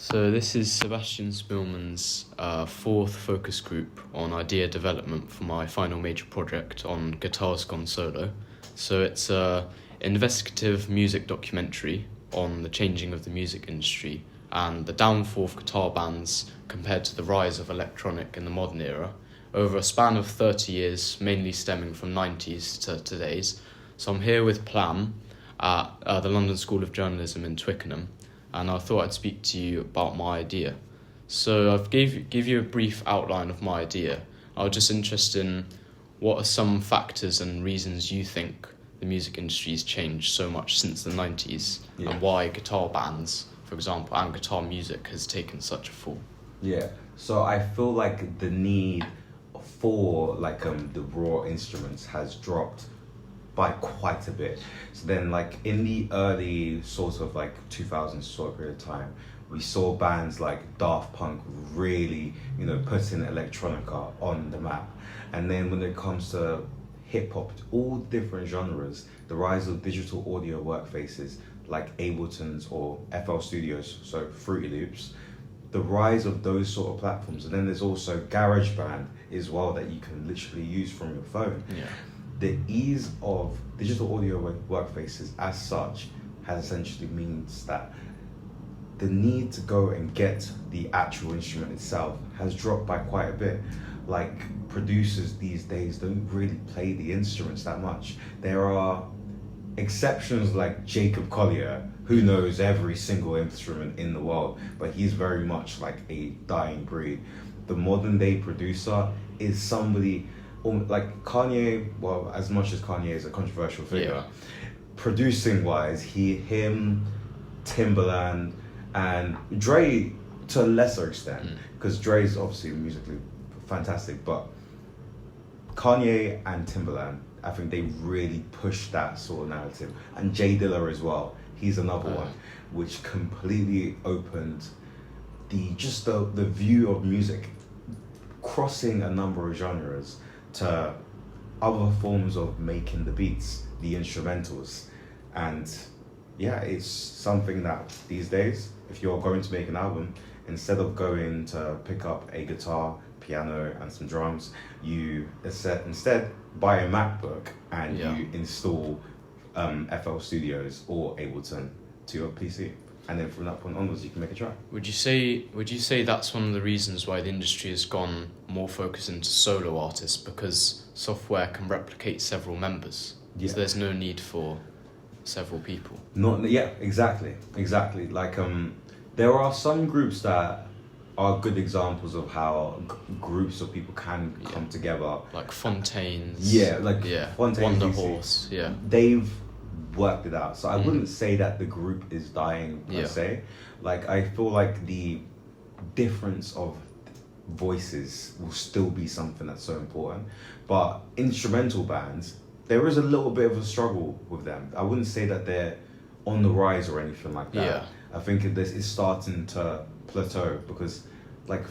So this is Sebastian Spielman's fourth focus group on idea development for my final major project on Guitars Gone Solo. So it's an investigative music documentary on the changing of the music industry and the downfall of guitar bands compared to the rise of electronic in the modern era over a span of 30 years, mainly stemming from 90s to today's. So I'm here with Plam at the London School of Journalism in Twickenham, and I thought I'd speak to you about my idea. So I've give you a brief outline of my idea. I was just interested in what are some factors and reasons you think the music industry has changed so much since the 90s, and why guitar bands, for example, and guitar music has taken such a fall. Yeah, so I feel like the need for the raw instruments has dropped by quite a bit. So then in the early sort of 2000s sort of period of time, we saw bands like Daft Punk really, putting electronica on the map. And then when it comes to hip hop, all different genres, the rise of digital audio workfaces like Ableton's or FL Studios, so Fruity Loops, the rise of those sort of platforms. And then there's also GarageBand as well that you can literally use from your phone. Yeah. The ease of digital audio workfaces as such has essentially means that the need to go and get the actual instrument itself has dropped by quite a bit. Producers these days don't really play the instruments that much. There are exceptions like Jacob Collier, who knows every single instrument in the world, but he's very much like a dying breed. The modern day producer is somebody like Kanye. Well, as much as Kanye is a controversial figure, producing wise, him, Timbaland, and Dre to a lesser extent, because Dre's obviously musically fantastic, but Kanye and Timbaland, I think they really pushed that sort of narrative, and Jay Dilla as well. He's another one, which completely opened the view of music, crossing a number of genres to other forms of making the beats, the instrumentals. And it's something that these days, if you're going to make an album, instead of going to pick up a guitar, piano and some drums, you instead buy a MacBook and you install FL Studios or Ableton to your PC, and then from that point onwards you can make a track. Would you say that's one of the reasons why the industry has gone more focused into solo artists, because software can replicate several members? So there's no need for several people. Exactly. There are some groups that are good examples of how groups of people can come together, like Fontaines. Fontaines, Wonder DC. Horse. Yeah, they've worked it out. So I wouldn't say that the group is dying per se. I feel like the difference of voices will still be something that's so important. But instrumental bands, there is a little bit of a struggle with them. I wouldn't say that they're on the rise or anything like that. Yeah. I think it's starting to plateau because,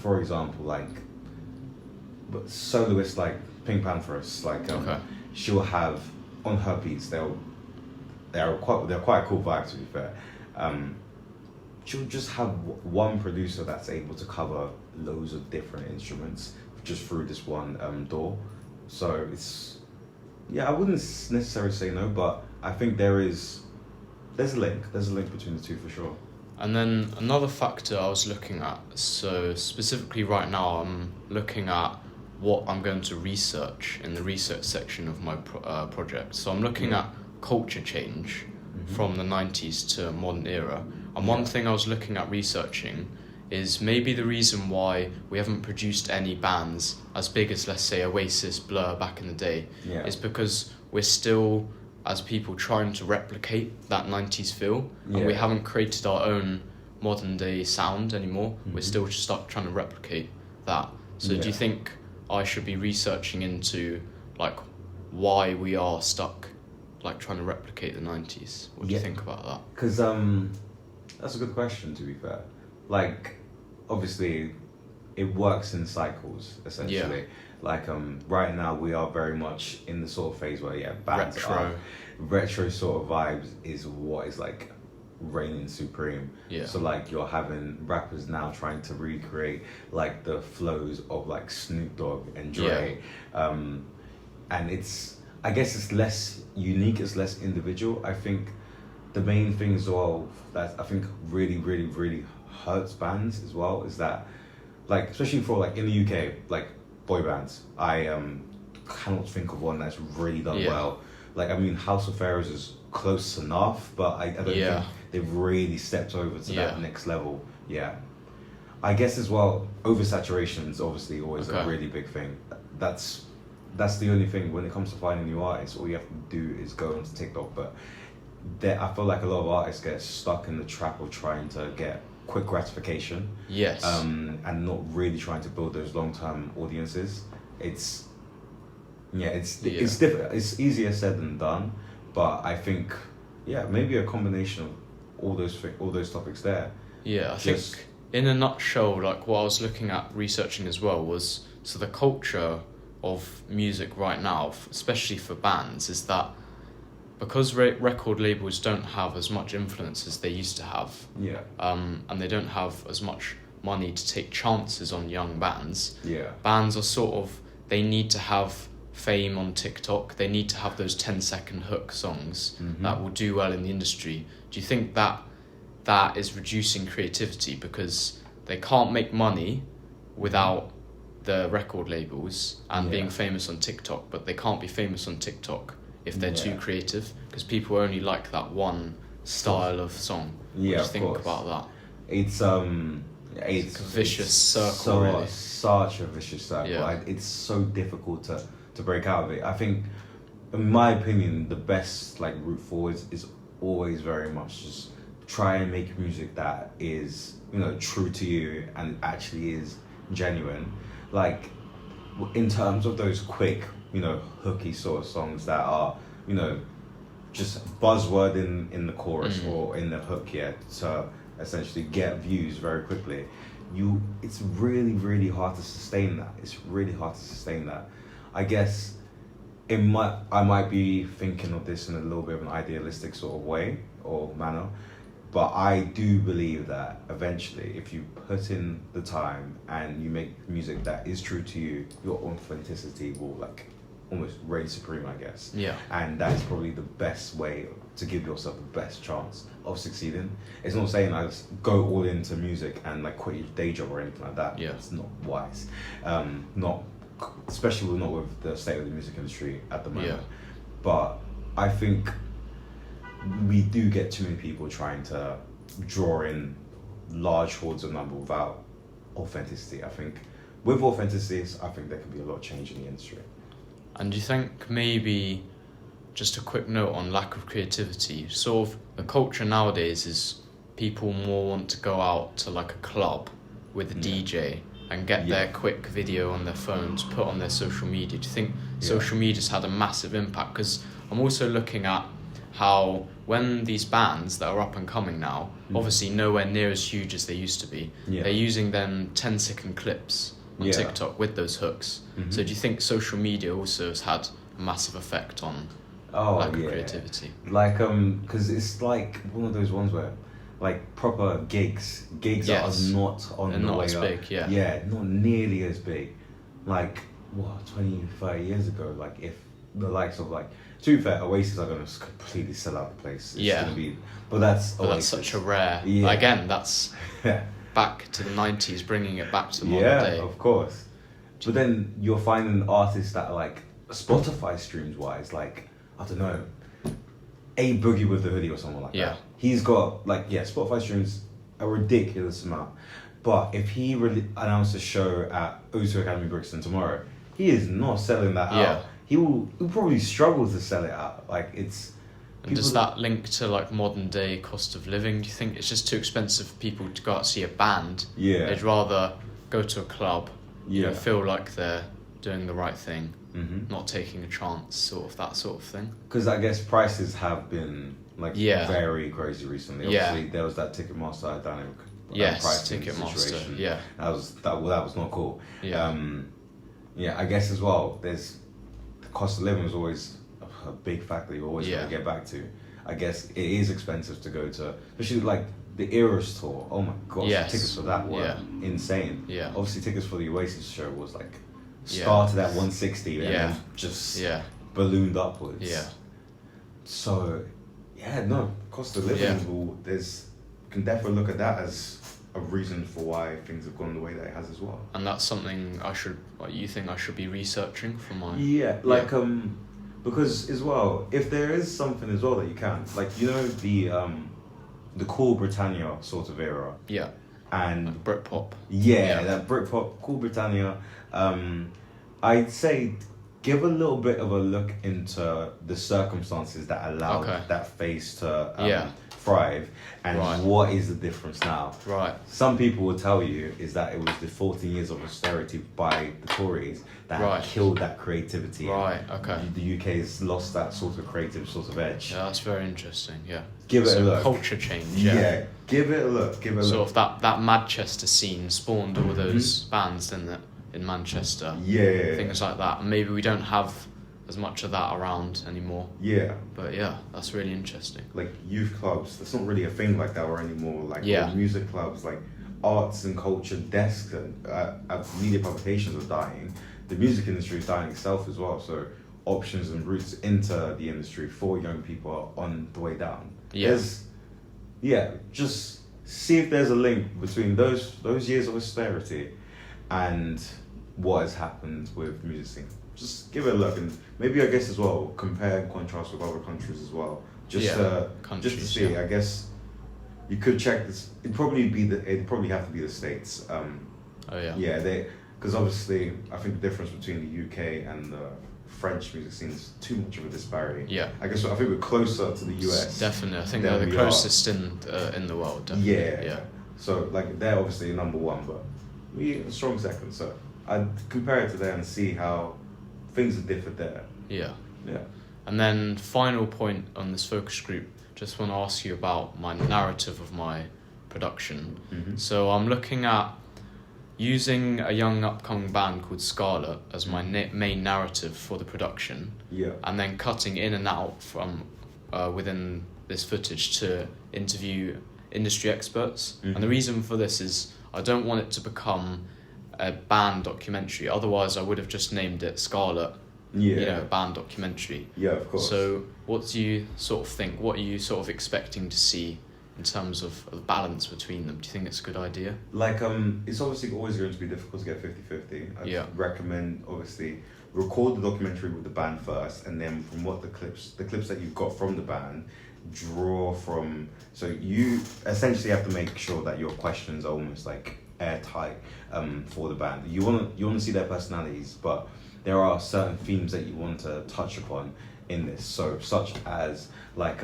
for example, but soloists like Pink Pantheress, she'll have on her beats, they're quite a cool vibe, to be fair. She'll just have one producer that's able to cover loads of different instruments just through this one door. So I wouldn't necessarily say no, but I think there's a link between the two for sure. And then another factor I was looking at, so specifically right now I'm looking at what I'm going to research in the research section of my project. So I'm looking at culture change from the 90s to modern era. And one thing I was looking at researching is maybe the reason why we haven't produced any bands as big as, let's say, Oasis, Blur back in the day, is because we're still, as people, trying to replicate that 90s feel, and we haven't created our own modern day sound anymore. We're still just trying to replicate that. So do you think I should be researching into why we are stuck trying to replicate the 90s? What do you think about that? Because that's a good question, to be fair. Obviously it works in cycles essentially. Right now we are very much in the sort of phase where bands retro sort of vibes is what is reigning supreme. Yeah. So like you're having rappers now trying to recreate like the flows of like Snoop Dogg and Dre, and I guess it's less unique, it's less individual. I think the main thing as well that I think really, really, really hurts bands as well is that, like, especially for like in the UK, like boy bands, I cannot think of one that's really done well. Like, I mean, House of Pharaohs is close enough, but I don't think they've really stepped over to that next level. Yeah. I guess as well, oversaturation is obviously always a really big thing. That's the only thing when it comes to finding new artists. All you have to do is go onto TikTok. But I feel like a lot of artists get stuck in the trap of trying to get quick gratification. Yes. And not really trying to build those long-term audiences. It's different. It's easier said than done. But I think, maybe a combination of all those topics there. Yeah, I think in a nutshell, like what I was looking at researching as well was, so the culture of music right now, especially for bands, is that because record labels don't have as much influence as they used to have, and they don't have as much money to take chances on young bands, bands are sort of, they need to have fame on TikTok, they need to have those 10-second hook songs that will do well in the industry. Do you think that is reducing creativity because they can't make money without the record labels and being famous on TikTok, but they can't be famous on TikTok if they're too creative, because people only like that one style of song? What do you think about that? It's a vicious circle, really. Such a vicious circle. It's so difficult to break out of it. I think, in my opinion, the best like route forward is always very much just try and make music that is, true to you and actually is genuine. Like, in terms of those quick, hooky sort of songs that are, just buzzword in the chorus or in the hook, to essentially get views very quickly. It's really, really hard to sustain that. I guess I might be thinking of this in a little bit of an idealistic sort of way or manner, but I do believe that eventually, if you put in the time and you make music that is true to you, your authenticity will like almost reign supreme, I guess. Yeah. And that's probably the best way to give yourself the best chance of succeeding. It's not saying I just go all into music and like quit your day job or anything like that. Yeah. It's not wise. Especially not with the state of the music industry at the moment. Yeah. But I think we do get too many people trying to draw in large hordes of number without authenticity. I think with authenticity, I think there could be a lot of change in the industry. And do you think maybe, just a quick note on lack of creativity, sort of the culture nowadays is people more want to go out to like a club with a DJ and get their quick video on their phones, put on their social media. Do you think social media's had a massive impact? Because I'm also looking at how when these bands that are up and coming now, obviously nowhere near as huge as they used to be, they're using them 10-second clips on TikTok with those hooks. So do you think social media also has had a massive effect on lack of creativity? Like, because it's like one of those ones where, like, proper gigs are not on They're the not way as up. big, not nearly as big. Like, 20, 30 years ago, like, if the likes of, like, to be fair, Oasis are going to completely sell out the place. It's going to be, but that's such a rare. Again, that's back to the 90s, bringing it back to the modern day. Yeah, of course. But then you're finding artists that are like Spotify streams wise, like, I don't know, A Boogie with the Hoodie or someone like that. He's got like Spotify streams a ridiculous amount. But if he really announced a show at O2 Academy Brixton tomorrow, he is not selling that out. He'll probably struggle to sell it out. Like, it's. And does that link to like modern day cost of living? Do you think it's just too expensive for people to go out and see a band? They'd rather go to a club, feel like they're doing the right thing, not taking a chance, sort of thing. Because I guess prices have been like very crazy recently. Obviously, there was that Ticketmaster dynamic. Pricing situation. That was not cool. I guess as well, there's the cost of living is always a big factor you always got to get back to. I guess it is expensive to go to, especially like the Eras tour. Oh my gosh, Yes. the tickets for that were Yeah. insane. Yeah. Obviously, tickets for the Oasis show was like Yeah. started at 160 and Yeah. then just Yeah. ballooned upwards. Yeah. So, yeah, no, cost of living Yeah. can definitely look at that as a reason for why things have gone the way that it has as well. And that's something you think I should be researching for my... Yeah, like because as well, if there is something as well that you can, like, you know, the Cool Britannia sort of era, Yeah. and Like Britpop. yeah, that Britpop, Cool Britannia, I'd say give a little bit of a look into the circumstances that allowed Okay. that phase to Yeah. thrive, and Right. what is the difference now. Right. Some people will tell you is that it was the 14 years of austerity by the Tories that Right. killed that creativity. Right, okay. The UK's lost that sort of creative sort of edge. Yeah, that's very interesting, yeah. Give it a look. Culture change, Yeah. yeah. Give it a look. Give it a Sort look. of that Manchester scene spawned all those bands, didn't it? In Manchester. Yeah. Things like that. And maybe we don't have as much of that around anymore. Yeah. But yeah, that's really interesting. Like youth clubs, that's not really a thing like that anymore. Like Yeah. music clubs, like arts and culture desks and media publications are dying. The music industry is dying itself as well. So options and routes into the industry for young people are on the way down. Yeah. Just see if there's a link between those years of austerity and what has happened with music scene. Just give it a look, and maybe I guess as well compare and contrast with other countries as well. Just to see. Yeah. I guess you could check this. It'd probably have to be the States. Oh yeah. Yeah, because obviously I think the difference between the UK and the French music scene is too much of a disparity. Yeah. I guess I think we're closer to the US. Definitely, I think than they're the we closest in the world. Definitely. Yeah. Yeah. So like they're obviously number one, but we a strong second. So I'd compare it to them and see how things are different there. Yeah. Yeah. And then final point on this focus group, just want to ask you about my narrative of my production. Mm-hmm. So I'm looking at using a young upcoming band called Scarlet as my main narrative for the production. Yeah. And then cutting in and out from within this footage to interview industry experts. Mm-hmm. And the reason for this is I don't want it to become a band documentary. Otherwise, I would have just named it Scarlet. Yeah. Band documentary. Yeah, of course. So, what do you sort of think? What are you sort of expecting to see in terms of the balance between them? Do you think it's a good idea? Like, it's obviously always going to be difficult to get 50-50. I'd recommend, obviously, record the documentary with the band first, and then from what the clips that you've got from the band, draw from. So you essentially have to make sure that your questions are almost like airtight for the band. You want to see their personalities, but there are certain themes that you want to touch upon in this. So such as like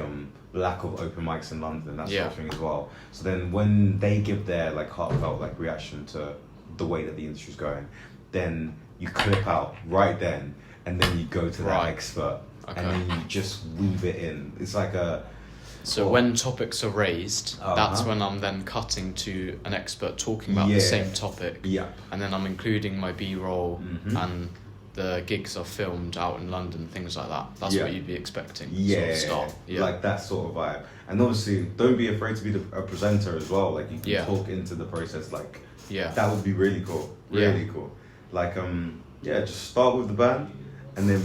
lack of open mics in London, that sort of thing as well. So then when they give their like heartfelt like reaction to the way that the industry's going, then you clip out right then, and then you go to that expert, and then you just weave it in. It's like So when topics are raised, that's when I'm then cutting to an expert talking about the same topic. Yeah. And then I'm including my B-roll and the gigs are filmed out in London, things like that. That's what you'd be expecting. Yeah. Sort of style. Yeah. Like that sort of vibe. And obviously, don't be afraid to be a presenter as well. Like you can talk into the process. Like that would be really cool. Really cool. Like just start with the band, and then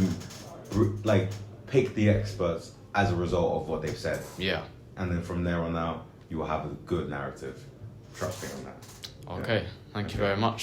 like pick the experts as a result of what they've said. Yeah. And then from there on out, you will have a good narrative. Trust me on that. Okay. Thank you very much.